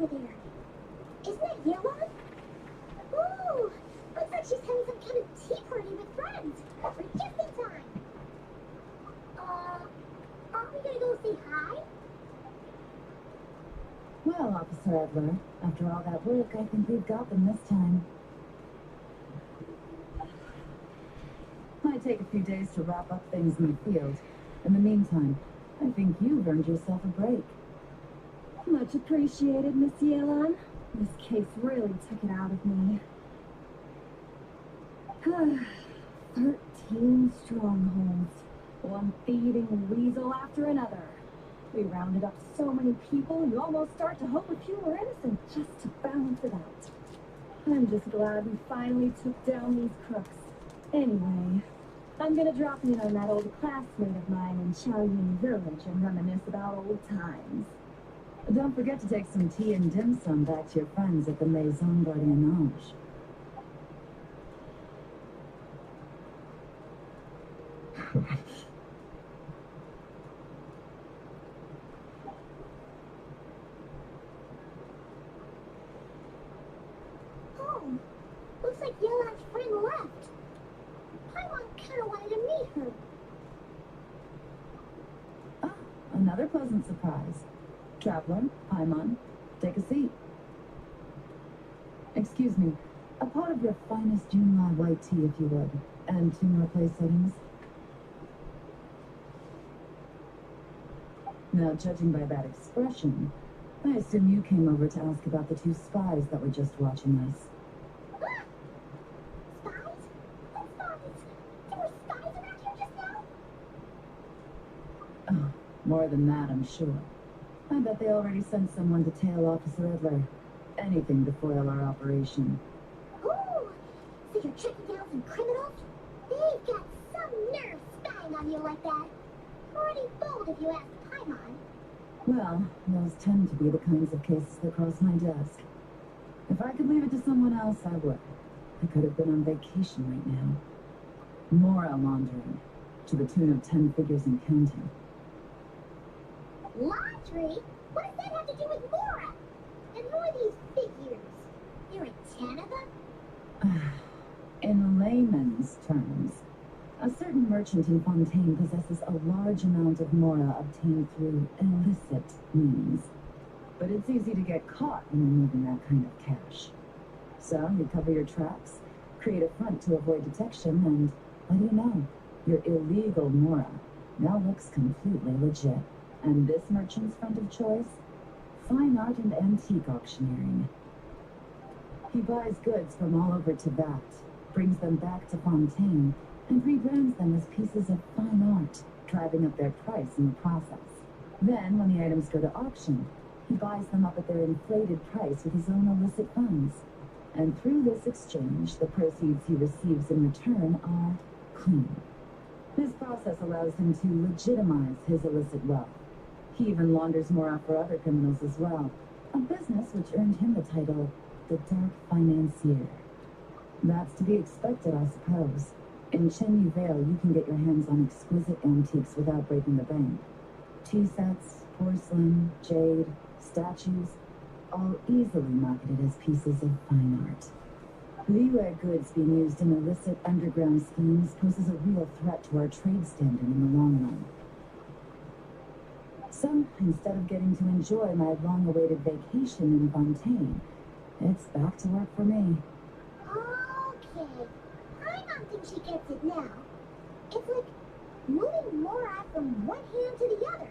over there? Isn't that Yellow? Ooh, looks like she's having some kind of tea party with friends. We're just in time. Aren't we gonna go say hi? Well, Officer Adler, after all that work, I think we've got them this time. Might take a few days to wrap up things in the field. In the meantime, I think you've earned yourself a break. Much appreciated, Miss Yelan. This case really took it out of me. 13 strongholds. One thieving weasel after another. We rounded up so many people, you almost start to hope a few were innocent just to balance it out. I'm just glad we finally took down these crooks. Anyway, I'm gonna drop in on that old classmate of mine in Xiaoying Village and reminisce about old times. Don't forget to take some tea and dim sum back to your friends at the Maison Gardiennage. Oh, looks like Yelan's friend left. Paimon kinda wanted to meet her. Ah, another pleasant surprise. Traveler, Paimon, take a seat. Excuse me, a pot of your finest Junlai white tea, if you would, and 2 more place settings. Now, judging by that expression, I assume you came over to ask about the 2 spies that were just watching us. Ah! Spies? What spies? There were spies around here just now? Oh, more than that, I'm sure. I bet they already sent someone to tail Officer Edler. Anything to foil our operation. Ooh! So you're tracking down some criminals? They've got some nerve spying on you like that. Pretty bold if you ask Paimon. Well, those tend to be the kinds of cases that cross my desk. If I could leave it to someone else, I would. I could have been on vacation right now. Mora laundering, to the tune of 10 figures and counting. Laundry? What does that have to do with Mora? And who are these figures? There are 10 of them? In layman's terms, a certain merchant in Fontaine possesses a large amount of Mora obtained through illicit means. But it's easy to get caught when you're moving that kind of cash. So you cover your tracks, create a front to avoid detection, and what do you know? Your illegal Mora now looks completely legit. And this merchant's front of choice? Fine art and antique auctioneering. He buys goods from all over Tibet, brings them back to Fontaine, and rebrands them as pieces of fine art, driving up their price in the process. Then, when the items go to auction, he buys them up at their inflated price with his own illicit funds. And through this exchange, the proceeds he receives in return are clean. This process allows him to legitimize his illicit wealth. He even launders more out for other criminals as well, a business which earned him the title, the Dark Financier. That's to be expected, I suppose. In Chenyu Vale, you can get your hands on exquisite antiques without breaking the bank. Tea sets, porcelain, jade, statues, all easily marketed as pieces of fine art. Liyue goods being used in illicit underground schemes poses a real threat to our trade standing in the long run. So, instead of getting to enjoy my long-awaited vacation in Fontaine, it's back to work for me. Okay. I don't think she gets it now. It's like moving Mora from one hand to the other.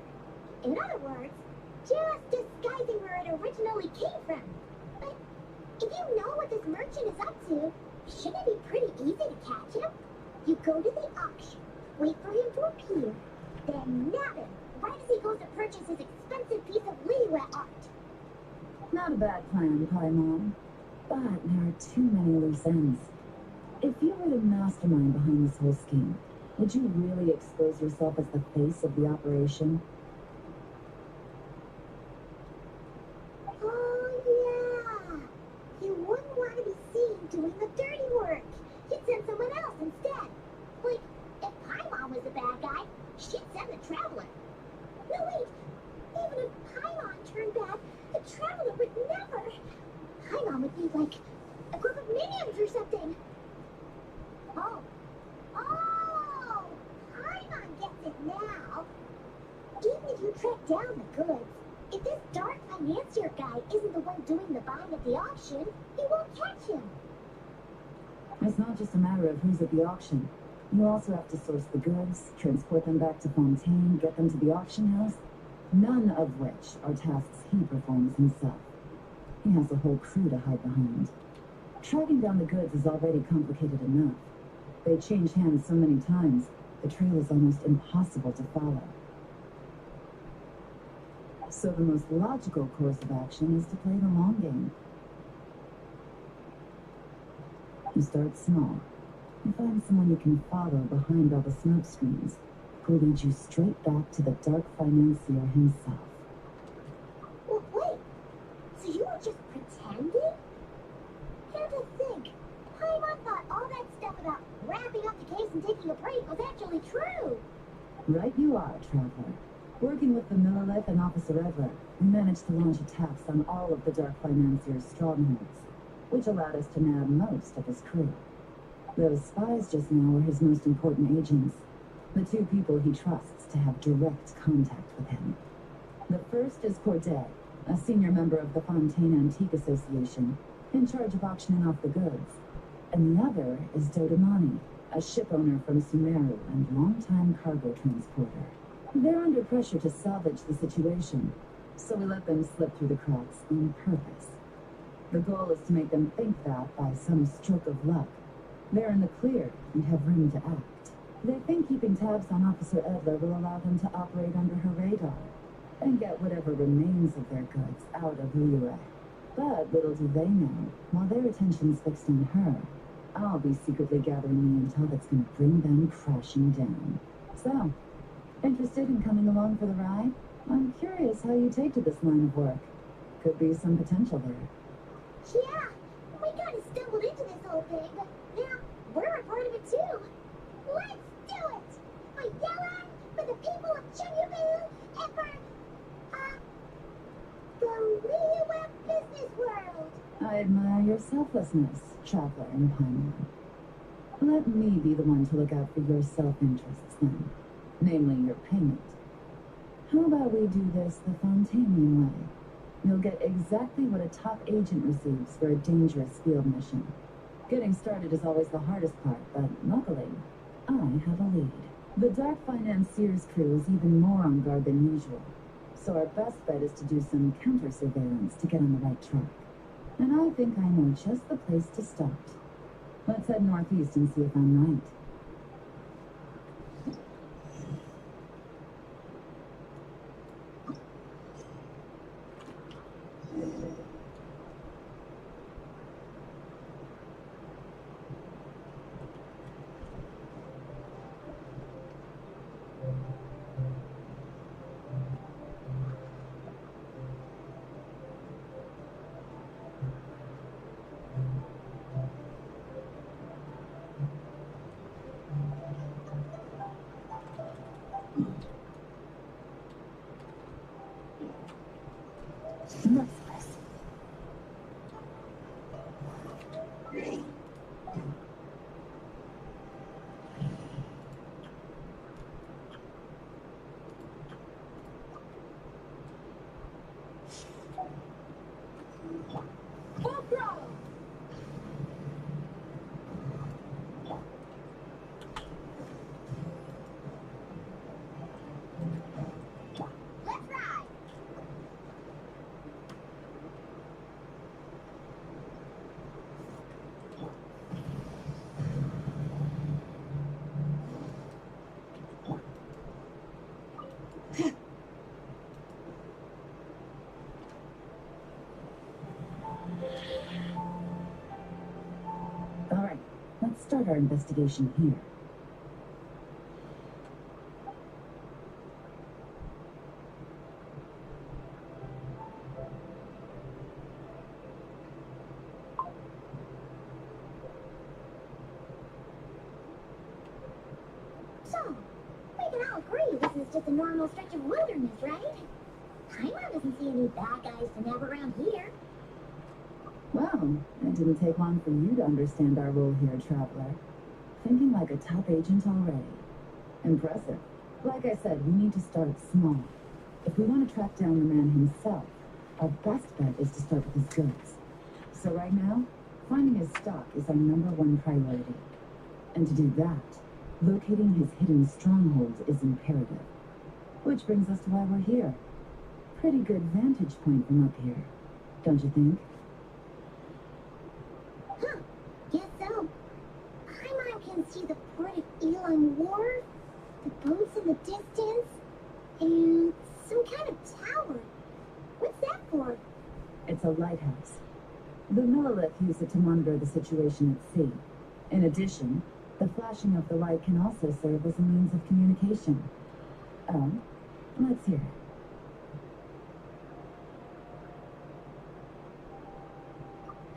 In other words, just disguising where it originally came from. But if you know what this merchant is up to, shouldn't it be pretty easy to catch him? You go to the auction, wait for him to appear, then nab him right as he goes to purchase his expensive piece of Liyue art. Not a bad plan, Paimon. But there are too many loose ends. If you were the mastermind behind this whole scheme, would you really expose yourself as the face of the operation? Oh, yeah. You wouldn't want to be seen doing the dirty work. You'd send someone else instead. Like, if Paimon was the bad guy, she'd send the Traveler. No, wait. Even if Paimon turned bad, the Traveler would never or something. Oh. Oh! Paimon gets it now. Even if you track down the goods, if this dark financier guy isn't the one doing the buying at the auction, you won't catch him. It's not just a matter of who's at the auction. You also have to source the goods, transport them back to Fontaine, get them to the auction house, none of which are tasks he performs himself. He has a whole crew to hide behind. Tracking down the goods is already complicated enough. They change hands so many times, the trail is almost impossible to follow. So the most logical course of action is to play the long game. You start small. You find someone you can follow behind all the smoke screens, who leads you straight back to the dark financier himself. Well, wait. So you were just pretending? Here to think. Paimon thought all that stuff about wrapping up the case and taking a break was actually true. Right you are, Traveler. Working with the Millilith and Officer Everett, we managed to launch attacks on all of the Dark Financier's strongholds, which allowed us to nab most of his crew. Those spies just now were his most important agents, the two people he trusts to have direct contact with him. The first is Corday, a senior member of the Fontaine Antique Association, in charge of auctioning off the goods. And the other is Dodamani, a ship owner from Sumeru and longtime cargo transporter. They're under pressure to salvage the situation, so we let them slip through the cracks on purpose. The goal is to make them think that, by some stroke of luck, they're in the clear and have room to act. They think keeping tabs on Officer Edler will allow them to operate under her radar and get whatever remains of their goods out of Liyue. But little do they know, while their attention's fixed on her, I'll be secretly gathering the intel that's going to bring them crashing down. So, interested in coming along for the ride? I'm curious how you take to this line of work. Could be some potential there. Yeah, we kind of stumbled into this whole thing, but now we're a part of it too. Let's do it! For Yella, for the people of Chunyu, and for, the Liyue business world. I admire your selflessness, Traveler in Paimon. Let me be the one to look out for your self-interests then, namely your payment. How about we do this the Fontainian way? You'll get exactly what a top agent receives for a dangerous field mission. Getting started is always the hardest part, but luckily, I have a lead. The Dark Financier's crew is even more on guard than usual, so our best bet is to do some counter-surveillance to get on the right track. And I think I know just the place to start. Let's head northeast and see if I'm right. Merciless. Let's ride! All right, let's start our investigation here. So, we can all agree this is just a normal stretch of wilderness, right? Paimon doesn't see any bad guys to nab around here. Well, it didn't take long for you to understand our role here, Traveler. Thinking like a top agent already. Impressive. Like I said, we need to start small. If we want to track down the man himself, our best bet is to start with his goods. So right now, finding his stock is our #1 priority. And to do that, locating his hidden stronghold is imperative. Which brings us to why we're here. Pretty good vantage point from up here, don't you think? Huh, guess so. Paimon can see the port of Elon Wharf, the boats in the distance, and some kind of tower. What's that for? It's a lighthouse. The Millilith use it to monitor the situation at sea. In addition, the flashing of the light can also serve as a means of communication. Oh, let's hear it.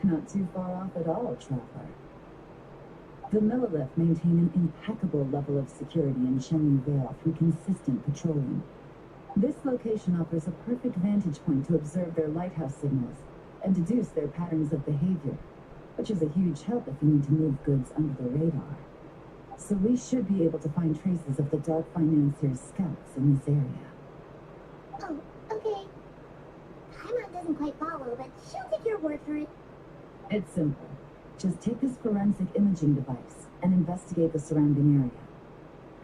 Not too far off at all, Traveler. The Millilith maintain an impeccable level of security in Shenmue Vale through consistent patrolling. This location offers a perfect vantage point to observe their lighthouse signals and deduce their patterns of behavior, which is a huge help if you need to move goods under the radar. So we should be able to find traces of the Dark Financier's scouts in this area. Oh, okay. Paimon doesn't quite follow, but she'll take your word for it. It's simple. Just take this forensic imaging device and investigate the surrounding area.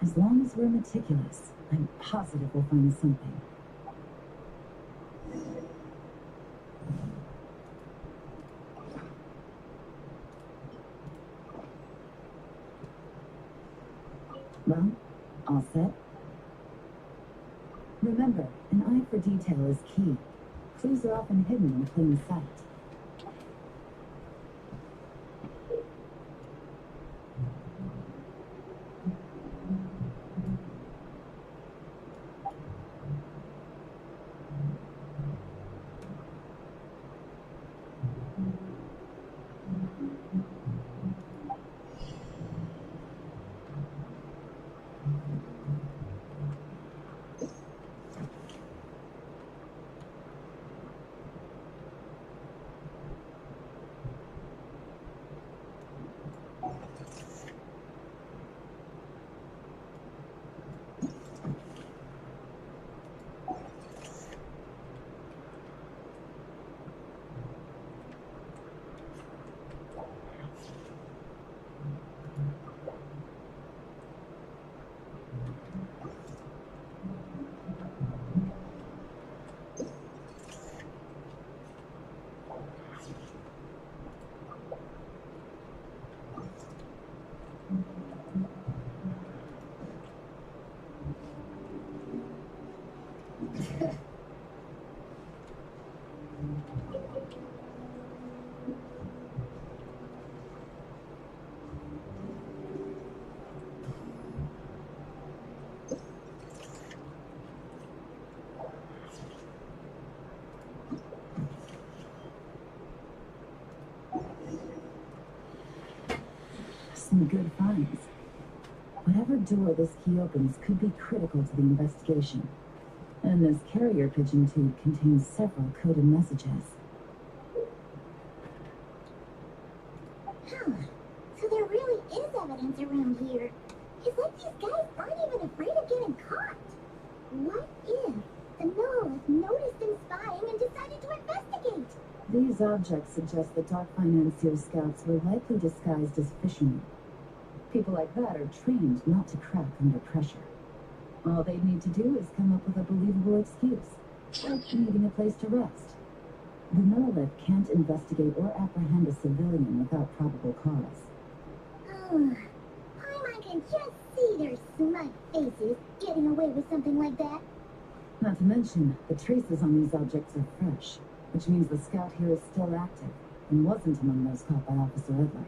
As long as we're meticulous, I'm positive we'll find something. Well, all set? Remember, an eye for detail is key. Clues are often hidden in plain sight. Some good finds. Whatever door this key opens could be critical to the investigation. And this carrier pigeon tube contains several coded messages. Huh. So there really is evidence around here. It's like these guys aren't even afraid of getting caught. What if the Millilith noticed them spying and decided to investigate? These objects suggest the Dark Financier scouts were likely disguised as fishermen. People like that are trained not to crack under pressure. All they need to do is come up with a believable excuse, like needing a place to rest. The Millilith can't investigate or apprehend a civilian without probable cause. Paimon can just see their smug faces getting away with something like that. Not to mention, the traces on these objects are fresh, which means the scout here is still active and wasn't among those caught by Officer Edler.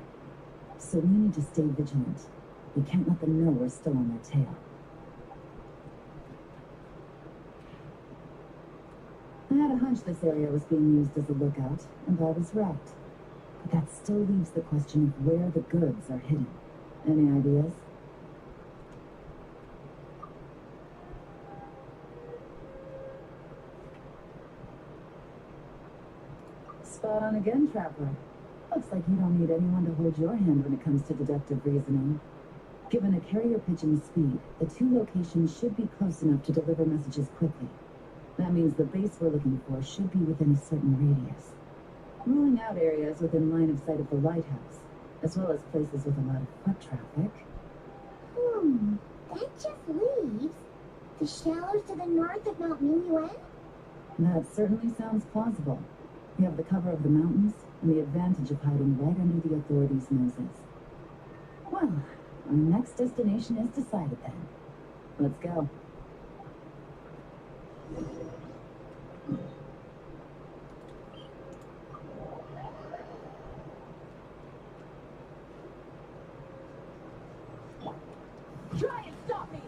So we need to stay vigilant. We can't let them know we're still on their tail. I had a hunch this area was being used as a lookout, and I was right. But that still leaves the question of where the goods are hidden. Any ideas? Spot Spot on again, Traveler. Looks like you don't need anyone to hold your hand when it comes to deductive reasoning. Given a carrier pigeon's speed, the two locations should be close enough to deliver messages quickly. That means the base we're looking for should be within a certain radius. Ruling out areas within line of sight of the lighthouse, as well as places with a lot of foot traffic. That just leaves the shallows to the north of Mount Minuet? That certainly sounds plausible. We have the cover of the mountains and the advantage of hiding right under the authorities' noses. Well, our next destination is decided then. Let's go. Try and stop me!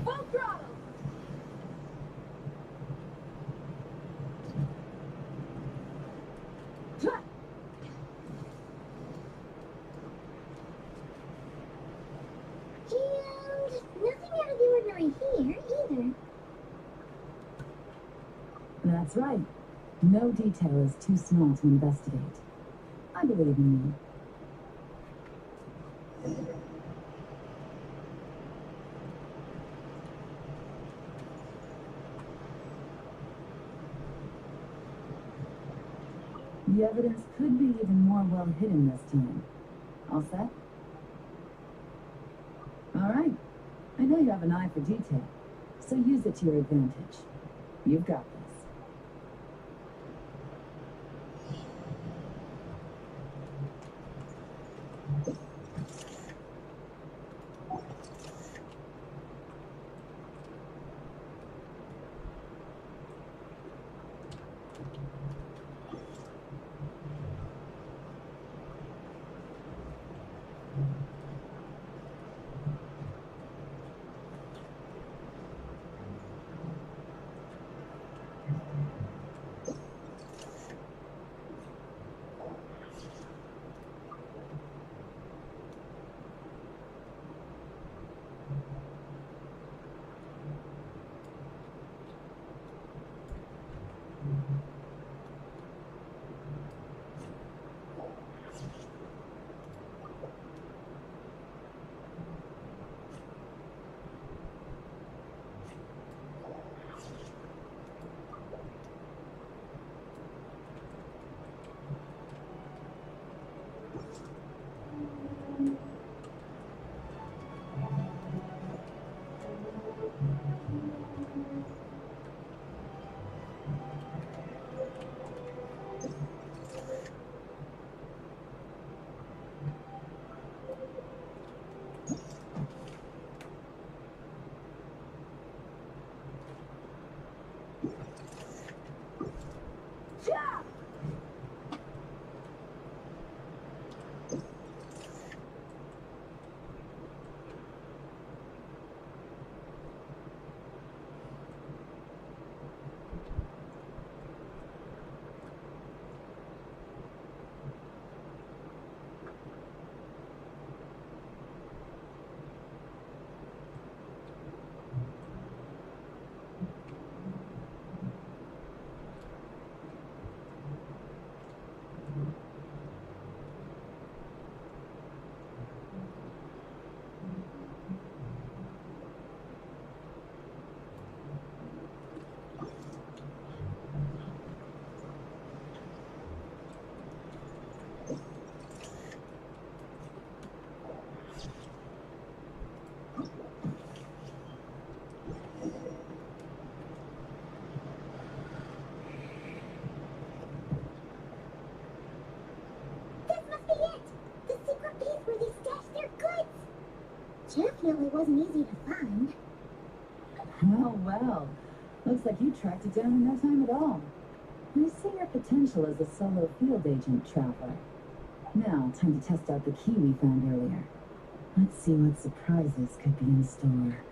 Full throttle! And nothing out of the ordinary here, either. That's right. No detail is too small to investigate. I believe in you. The evidence could be even more well hidden this time. All set? All right. I know you have an eye for detail, so use it to your advantage. You've got this. Definitely wasn't easy to find. Well. Looks like you tracked it down in no time at all. I see your potential as a solo field agent, Traveler. Now, time to test out the key we found earlier. Let's see what surprises could be in store.